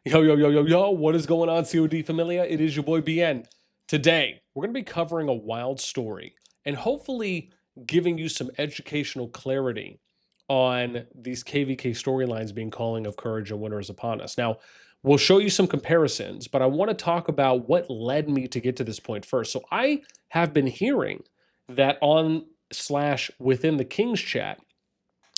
Yo, yo, yo, yo, yo, what is going on, COD Familia? It is your boy BN. Today, we're going to be covering a wild story and hopefully giving you some educational clarity on these KvK storylines being Calling of Courage and Winter is Upon Us. Now, we'll show you some comparisons, but I want to talk about what led me to get to this point first. So I have been hearing that on slash within the King's chat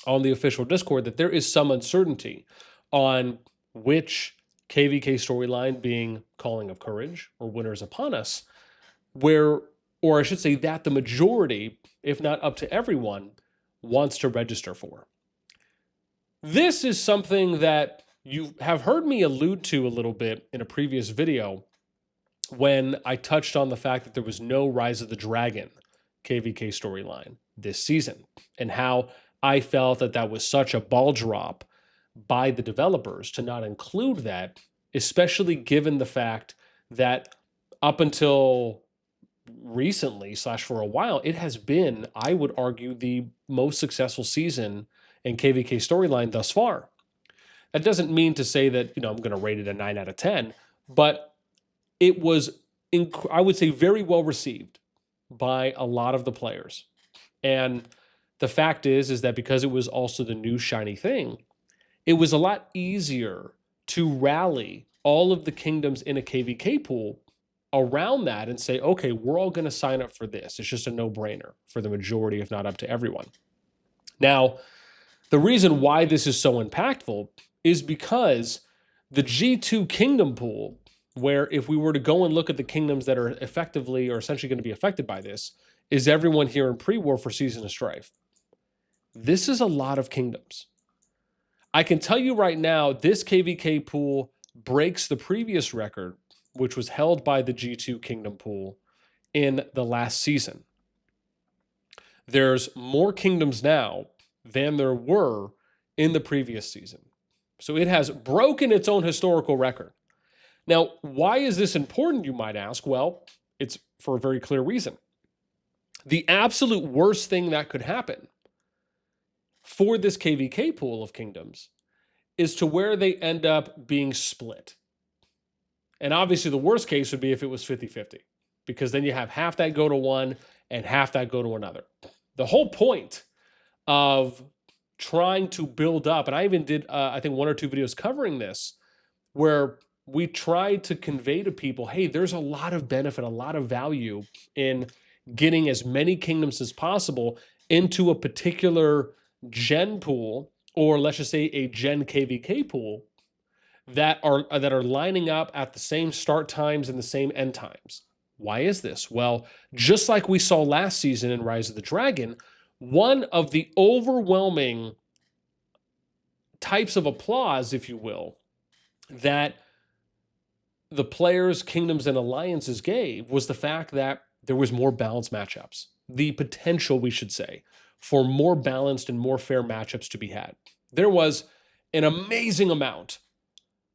on the official Discord that there is some uncertainty on which KvK storyline being Calling of Courage or Winners Upon Us, where, or I should say that the majority, if not up to everyone, wants to register for. This is something that you have heard me allude to a little bit in a previous video when I touched on the fact that there was no Rise of the Dragon KvK storyline this season and how I felt that that was such a ball drop by the developers to not include that, especially given the fact that up until recently slash for a while, it has been, I would argue, the most successful season in KvK storyline thus far. That doesn't mean to say that, I'm going to rate it a 9 out of 10, but it was, I would say, very well received by a lot of the players. And the fact is that because it was also the new shiny thing, it was a lot easier to rally all of the kingdoms in a KvK pool around that and say, okay, we're all going to sign up for this. It's just a no-brainer for the majority, if not up to everyone. Now, the reason why this is so impactful is because the G2 kingdom pool, where if we were to go and look at the kingdoms that are effectively or essentially going to be affected by this, is everyone here in pre-war for Season of Strife. This is a lot of kingdoms. I can tell you right now, this KvK pool breaks the previous record, which was held by the G2 Kingdom pool in the last season. There's more kingdoms now than there were in the previous season. So it has broken its own historical record. Now, why is this important, you might ask? Well, it's for a very clear reason. The absolute worst thing that could happen for this KvK pool of kingdoms is to where they end up being split. And obviously the worst case would be if it was 50-50, because then you have half that go to one and half that go to another. The whole point of trying to build up, and I even did, I think 1 or 2 videos covering this, where we tried to convey to people, hey, there's a lot of benefit, a lot of value in getting as many kingdoms as possible into a particular gen pool, or let's just say a gen KvK pool, that are lining up at the same start times and the same end times. Why is this? Well, just like we saw last season in Rise of the Dragon, one of the overwhelming types of applause, if you will, that the players, kingdoms, and alliances gave was the fact that there was more balanced matchups. The potential, we should say, for more balanced and more fair matchups to be had. There was an amazing amount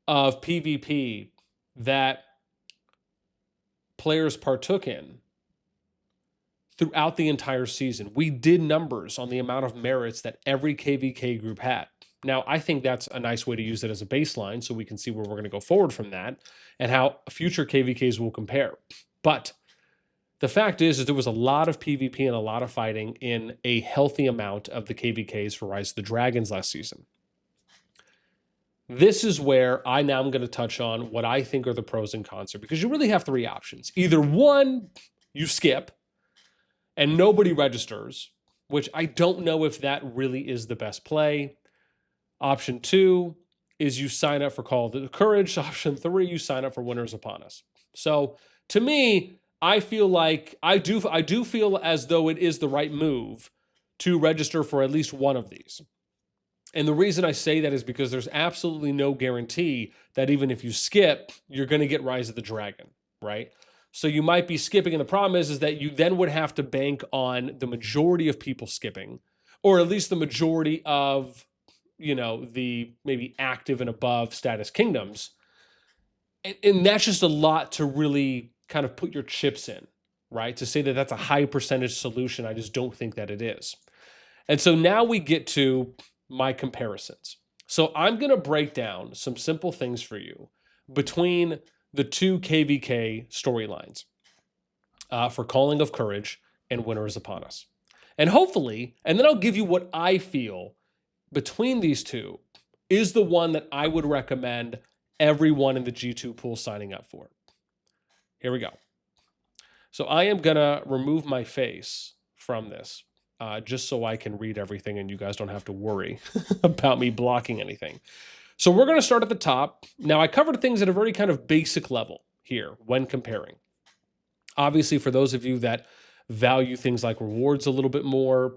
of PvP that players partook in throughout the entire season. We did numbers on the amount of merits that every KvK group had. Now, I think that's a nice way to use it as a baseline so we can see where we're going to go forward from that and how future KvKs will compare. But the fact is there was a lot of PvP and a lot of fighting in a healthy amount of the KvKs for Rise of the Dragons last season. This is where I now am going to touch on what I think are the pros and cons here, because you really have 3 options. Either 1, you skip and nobody registers, which I don't know if that really is the best play. Option 2 is you sign up for Call of Courage. Option 3, you sign up for Winners Upon Us. So to me, I feel like I do feel as though it is the right move to register for at least one of these. And the reason I say that is because there's absolutely no guarantee that even if you skip, you're going to get Rise of the Dragon, right? So you might be skipping, and the problem is that you then would have to bank on the majority of people skipping, or at least the majority of, the maybe active and above status kingdoms. And that's just a lot to really kind of put your chips in, right? To say that that's a high percentage solution, I just don't think that it is. And so now we get to my comparisons. So I'm going to break down some simple things for you between the two KvK storylines for Calling of Courage and Winter is Upon Us. And hopefully, and then I'll give you what I feel between these two is the one that I would recommend everyone in the G2 pool signing up for. Here we go. So I am going to remove my face from this just so I can read everything and you guys don't have to worry about me blocking anything. So we're going to start at the top. Now, I covered things at a very kind of basic level here when comparing. Obviously, for those of you that value things like rewards a little bit more,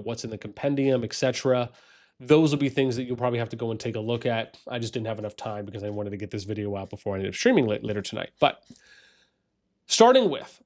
what's in the compendium, etc., those will be things that you'll probably have to go and take a look at. I just didn't have enough time because I wanted to get this video out before I ended up streaming later tonight. But starting with,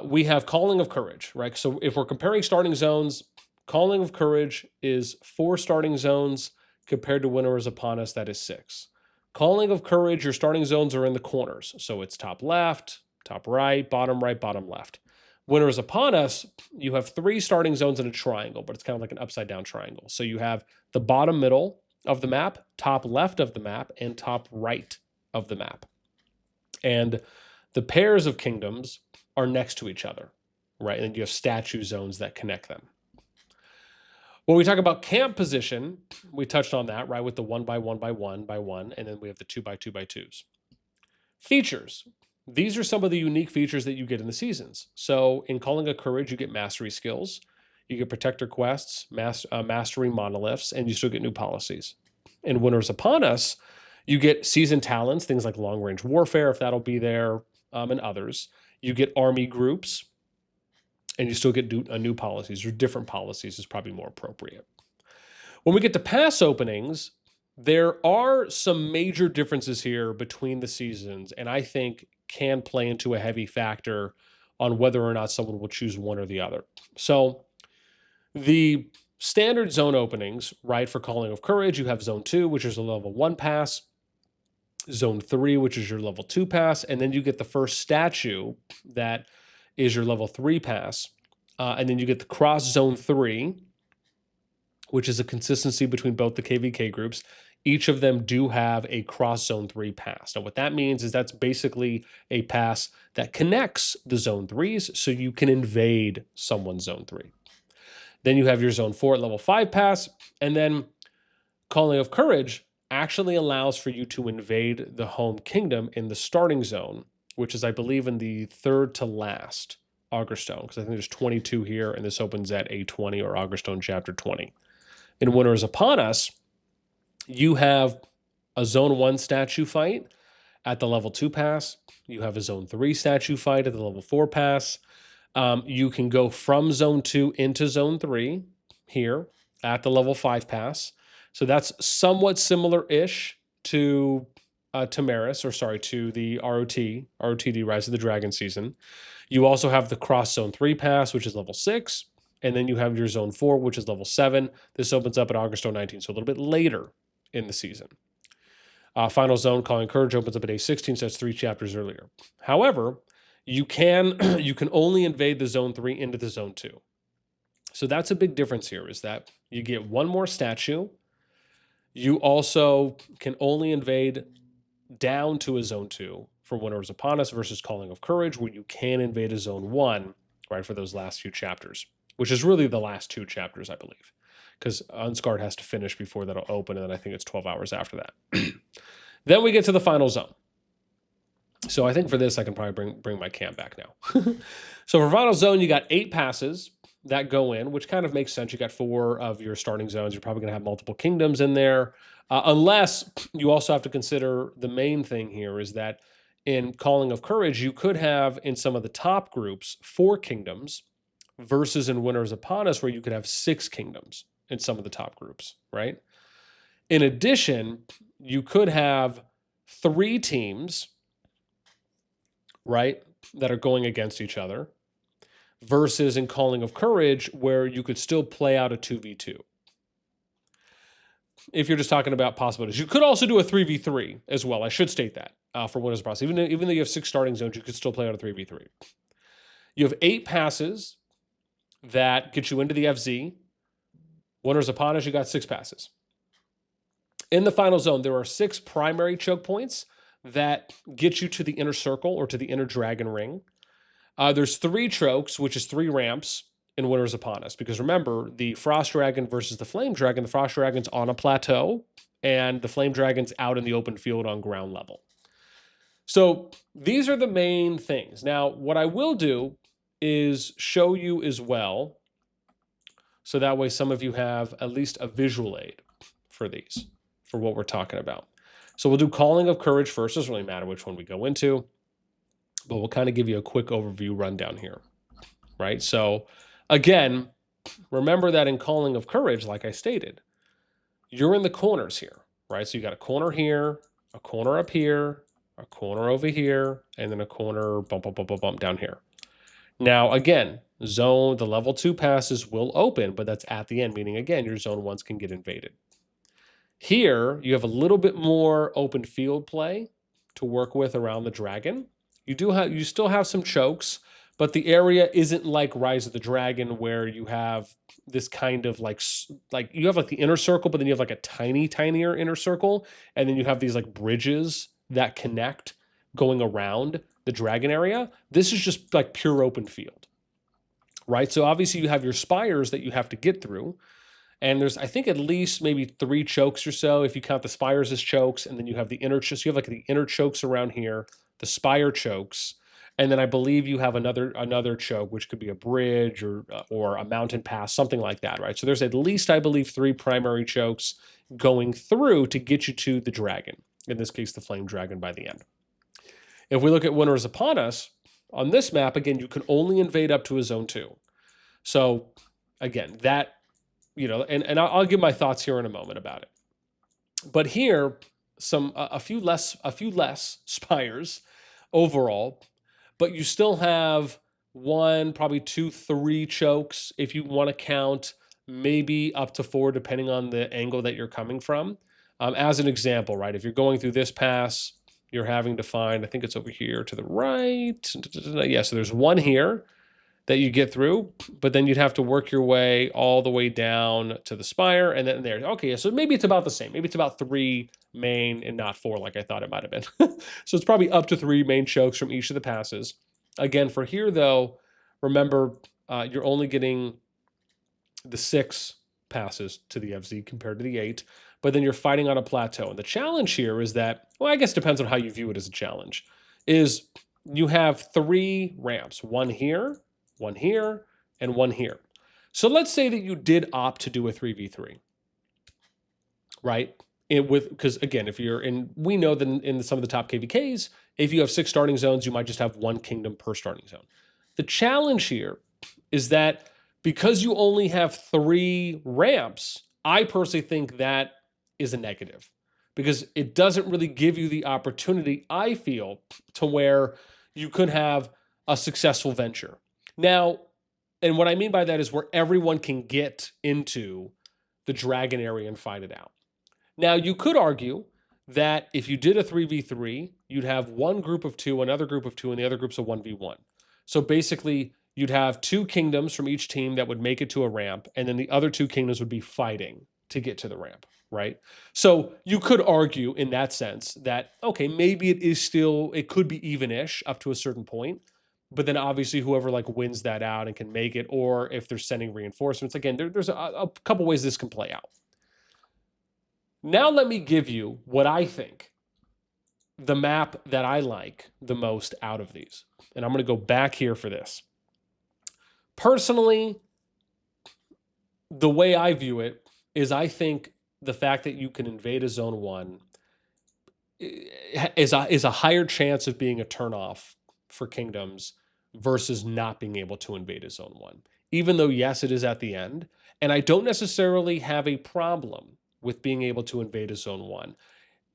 we have Calling of Courage, right? So if we're comparing starting zones, Calling of Courage is 4 starting zones compared to Winter is Upon Us, that is 6. Calling of Courage, your starting zones are in the corners. So it's top left, top right, bottom left. Winter is Upon Us, you have 3 starting zones in a triangle, but it's kind of like an upside down triangle. So you have the bottom middle of the map, top left of the map, and top right of the map. And the pairs of kingdoms are next to each other, right? And you have statue zones that connect them. When we talk about camp position, we touched on that, right? With the 1 by 1 by 1 by 1, and then we have the 2 by 2 by 2s. Features. These are some of the unique features that you get in the seasons. So in Calling of Courage, you get mastery skills, you get protector quests, mastery monoliths, and you still get new policies. In Winter is Upon Us, you get season talents, things like long-range warfare, if that'll be there, and others. You get army groups, and you still get new policies, or different policies is probably more appropriate. When we get to pass openings, there are some major differences here between the seasons, and I think can play into a heavy factor on whether or not someone will choose one or the other. So the standard zone openings, right, for Calling of Courage, you have Zone 2, which is a level 1 pass, Zone 3, which is your level 2 pass, and then you get the first statue that is your level 3 pass, and then you get the Cross Zone 3, which is a consistency between both the KvK groups. Each of them do have a Cross Zone 3 pass. Now, what that means is that's basically a pass that connects the Zone 3s so you can invade someone's Zone 3. Then you have your Zone 4 at level 5 pass, and then Calling of Courage actually allows for you to invade the home kingdom in the starting zone, which is, I believe, in the 3rd to last Augerstone, because I think there's 22 here, and this opens at A20 or Augerstone Chapter 20. In Winter is Upon Us, you have a Zone 1 statue fight at the level 2 pass. You have a Zone 3 statue fight at the level 4 pass. You can go from Zone 2 into Zone 3 here at the level 5 pass. So that's somewhat similar-ish to to the ROTD, Rise of the Dragon season. You also have the Cross Zone 3 pass, which is level 6, and then you have your Zone 4, which is level 7. This opens up at Augerstone 19, so a little bit later in the season. Final Zone, Calling Courage, opens up at A16, so that's 3 chapters earlier. However, you can only invade the Zone 3 into the Zone 2. So that's a big difference here, is that you get one more statue. You also can only invade down to a Zone 2 for Winter is Upon Us versus Calling of Courage, where you can invade a Zone 1, right, for those last few chapters, which is really the last 2 chapters, I believe, because Unscarred has to finish before that'll open, and then I think it's 12 hours after that. Then we get to the final zone. So I think for this, I can probably bring my camp back now. So for final zone, you got 8 passes that go in, which kind of makes sense. You got 4 of your starting zones. You're probably going to have multiple kingdoms in there, unless you also have to consider the main thing here is that in Calling of Courage, you could have in some of the top groups 4 kingdoms versus in Winter is Upon Us, where you could have 6 kingdoms in some of the top groups, right? In addition, you could have 3 teams, right, that are going against each other, versus in Calling of Courage, where you could still play out a 2v2. If you're just talking about possibilities. You could also do a 3v3 as well. I should state that for Winter's Upon Us. Even though you have 6 starting zones, you could still play out a 3v3. You have 8 passes that get you into the FZ. Winter's Upon Us, you got 6 passes. In the final zone, there are 6 primary choke points that get you to the inner circle or to the inner dragon ring. There's 3 chokes, which is 3 ramps in Winter's Upon Us. Because remember, the Frost Dragon versus the Flame Dragon, the Frost Dragon's on a plateau, and the Flame Dragon's out in the open field on ground level. So these are the main things. Now, what I will do is show you as well, so that way some of you have at least a visual aid for these, for what we're talking about. So we'll do Calling of Courage first. Doesn't really matter which one we go into, but we'll kind of give you a quick overview rundown here, right? So again, remember that in Calling of Courage, like I stated, you're in the corners here, right? So you got a corner here, a corner up here, a corner over here, and then a corner bump down here. Now, again, the level 2 passes will open, but that's at the end, meaning, again, your zone 1s can get invaded. Here, you have a little bit more open field play to work with around the dragon. You still have some chokes, but the area isn't like Rise of the Dragon, where you have this kind of like you have like the inner circle, but then you have like a tinier inner circle, and then you have these like bridges that connect going around the dragon area. This is just like pure open field, right? So obviously you have your spires that you have to get through, and there's, I think, at least maybe 3 chokes or so if you count the spires as chokes, and then you have the inner chokes. You have like the inner chokes around here, the spire chokes, and then I believe you have another choke, which could be a bridge or a mountain pass, something like that, right? So there's at least, I believe, 3 primary chokes going through to get you to the dragon, in this case, the Flame Dragon by the end. If we look at Winter is Upon Us, on this map, again, you can only invade up to a zone 2. So again, that, and I'll give my thoughts here in a moment about it. But here, a few less spires overall, but you still have 1, probably 2, 3 chokes if you want to count, maybe up to 4 depending on the angle that you're coming from. As an example, right, if you're going through this pass, you're having to find, I think it's over here to the right. Yeah, so there's 1 here that you get through, but then you'd have to work your way all the way down to the spire, and then there. Okay, so maybe it's about the same. Maybe it's about 3 main and not 4 like I thought it might have been. So it's probably up to 3 main chokes from each of the passes. Again, for here though, remember, you're only getting the 6 passes to the FZ compared to the 8, but then you're fighting on a plateau. And the challenge here is that, well, I guess it depends on how you view it as a challenge, is you have 3 ramps, 1 here, 1 here, and 1 here. So let's say that you did opt to do a 3v3, right? Because again, we know that in some of the top KvKs, if you have 6 starting zones, you might just have 1 kingdom per starting zone. The challenge here is that because you only have 3 ramps, I personally think that is a negative, because it doesn't really give you the opportunity, I feel, to where you could have a successful venture. Now, and what I mean by that is where everyone can get into the dragon area and fight it out. Now, you could argue that if you did a 3v3, you'd have 1 group of 2, another group of 2, and the other group's a 1v1. So basically, you'd have 2 kingdoms from each team that would make it to a ramp, and then the other 2 kingdoms would be fighting to get to the ramp, right? So you could argue in that sense that, okay, maybe it could be even-ish up to a certain point, but then obviously whoever like wins that out and can make it, or if they're sending reinforcements, again, there's a couple ways this can play out. Now let me give you what I think the map that I like the most out of these. And I'm going to go back here for this. Personally, the way I view it is I think the fact that you can invade a zone 1 is a higher chance of being a turnoff for kingdoms versus not being able to invade a zone 1. Even though, yes, it is at the end, and I don't necessarily have a problem with being able to invade a zone 1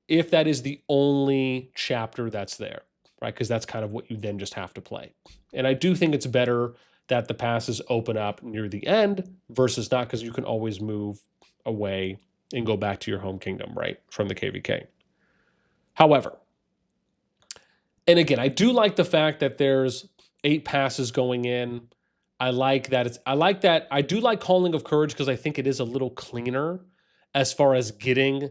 if that is the only chapter that's there, right? Because that's kind of what you then just have to play. And I do think it's better that the passes open up near the end versus not, because you can always move away and go back to your home kingdom, right, from the KvK. However, and again, I do like the fact that there's 8 passes going in. I do like Calling of Courage because I think it is a little cleaner as far as getting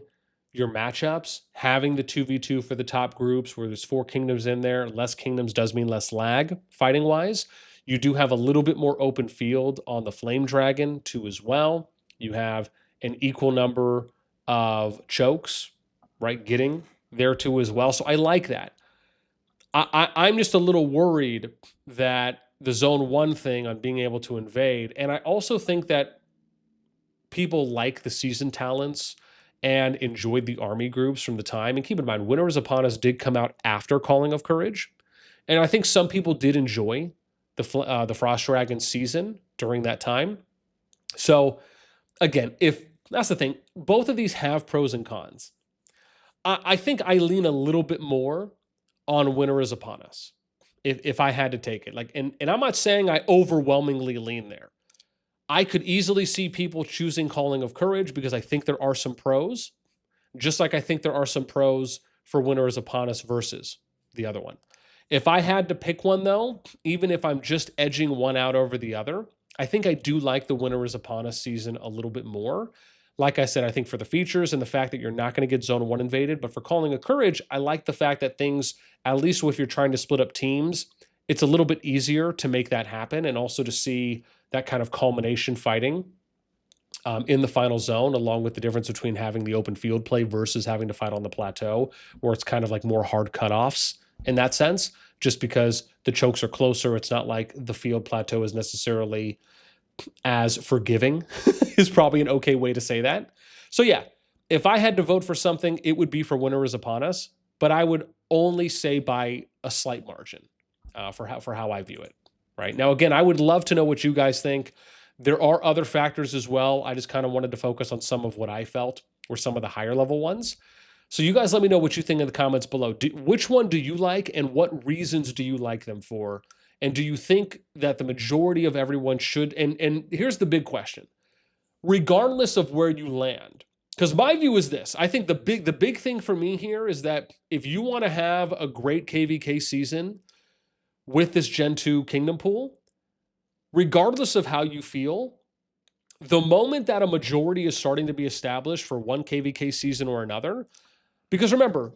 your matchups, having the 2v2 for the top groups where there's 4 kingdoms in there. Less kingdoms does mean less lag fighting wise. You do have a little bit more open field on the Flame Dragon too as well. You have an equal number of chokes, right, getting there too as well. So I like that. I'm just a little worried that the zone 1 thing on being able to invade, and I also think that people like the season talents and enjoyed the army groups from the time. And keep in mind, Winter is Upon Us did come out after Calling of Courage, and I think some people did enjoy the Frost Dragon season during that time. So again, if that's the thing, both of these have pros and cons. I think I lean a little bit more on Winter is Upon Us if I had to take it. Like, and I'm not saying I overwhelmingly lean there. I could easily see people choosing Calling of Courage because I think there are some pros, just like I think there are some pros for Winter is Upon Us versus the other one. If I had to pick one, though, even if I'm just edging one out over the other, I think I do like the Winter is Upon Us season a little bit more. Like I said, I think for the features and the fact that you're not going to get Zone 1 invaded, but for Calling of Courage, I like the fact that things, at least if you're trying to split up teams, it's a little bit easier to make that happen and also to see that kind of culmination fighting in the final zone, along with the difference between having the open field play versus having to fight on the plateau, where it's kind of like more hard cutoffs in that sense, just because the chokes are closer. It's not like the field plateau is necessarily as forgiving is probably an okay way to say that. So yeah, if I had to vote for something, it would be for Winter is Upon Us, but I would only say by a slight margin for how I view it. Right now, again, I would love to know what you guys think. There are other factors as well. I just kind of wanted to focus on some of what I felt were some of the higher level ones. So you guys let me know what you think in the comments below. Which one do you like and what reasons do you like them for? And do you think that the majority of everyone should, and here's the big question, regardless of where you land, because my view is this, I think the big thing for me here is that if you want to have a great KvK season with this Gen 2 Kingdom Pool, regardless of how you feel, the moment that a majority is starting to be established for one KvK season or another, because remember,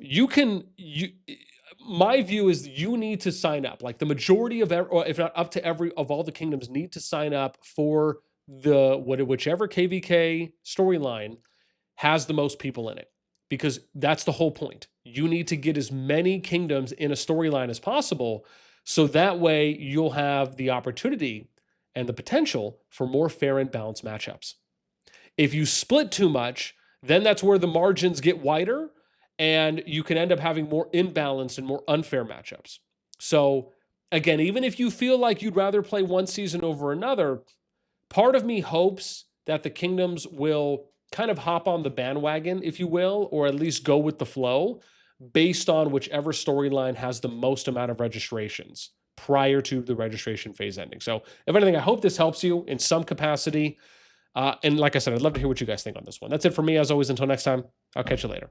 my view is you need to sign up. Like the majority of, or if not up to every of all the kingdoms need to sign up for whichever KvK storyline has the most people in it, because that's the whole point. You need to get as many kingdoms in a storyline as possible, so that way you'll have the opportunity and the potential for more fair and balanced matchups. If you split too much, then that's where the margins get wider and you can end up having more imbalanced and more unfair matchups. So again, even if you feel like you'd rather play one season over another, part of me hopes that the kingdoms will kind of hop on the bandwagon, if you will, or at least go with the flow based on whichever storyline has the most amount of registrations prior to the registration phase ending. So if anything, I hope this helps you in some capacity. And like I said, I'd love to hear what you guys think on this one. That's it for me. As always, until next time, I'll catch you later.